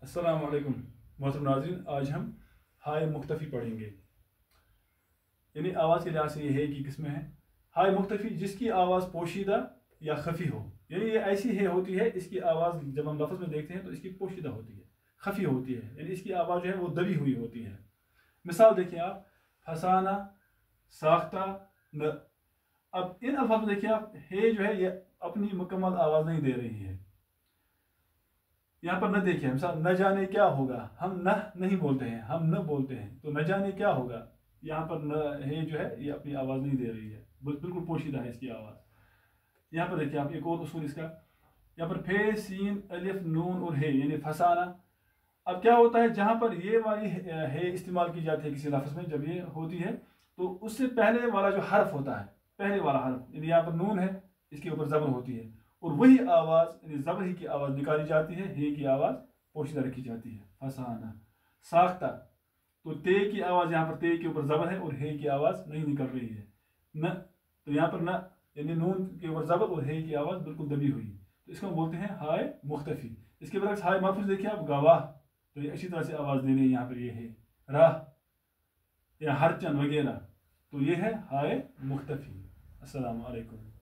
अस्सलाम वालेकुम मोहतरम नाज़रीन, आज हम हाय मुख्तफ़ी पढ़ेंगे। यानी आवाज़ के लिहाज से ये है कि किस्में हैं। हाय मुख्तफ़ी जिसकी आवाज़ पोशीदा या खफ़ी हो, यानी ये ऐसी है होती है, इसकी आवाज़ जब हम लफ्ज़ में देखते हैं तो इसकी पोशीदा होती है, खफ़ी होती है, यानी इसकी आवाज़ जो है वो दबी हुई होती है। मिसाल देखिए आप, फसाना, साख्ता, न। अब इन अल्फाज में देखिए आप, हे जो है ये अपनी मुकम्मल आवाज़ नहीं दे रही है। यहाँ पर न देखिए, मिसाल न जाने क्या होगा, हम न नहीं बोलते हैं, हम न बोलते हैं, तो न जाने क्या होगा, यहाँ पर न है जो है ये अपनी आवाज़ नहीं दे रही है, बिल्कुल पोशीदा है इसकी आवाज़। यहाँ पर देखिए आप एक और उसूल इसका, यहाँ पर फे सीन अलिफ नून और हे यानी फसाना। अब क्या होता है, जहाँ पर ये वाली है इस्तेमाल की जाती है किसी लफ्ज़ में, जब ये होती है तो उससे पहले वाला जो हर्फ होता है, पहले वाला हर्फ, यानी यहाँ पर नून है, इसके ऊपर ज़बर होती है और वही आवाज़ यानी ज़बर ही की आवाज़ निकाली जाती है, हे की आवाज़ पोशीदा रखी जाती है। फसाना, साख्ता, तो ते की आवाज़ यहाँ पर ते के ऊपर ज़बर है और हे की आवाज़ नहीं निकल रही है। न, तो यहाँ पर न यानी नून के ऊपर ज़बर और हे की आवाज़ बिल्कुल दबी हुई, तो इसको हम बोलते हैं हाय मुख्तफ़ी। इसके बाद हाय महफूज देखिए आप, गवाह, तो ये अच्छी तरह से आवाज़ दे रही है, यहाँ पर ये है राह या हरचन वगैरह, तो ये है हाय मुख्तफ़ी। अस्सलाम वालेकुम।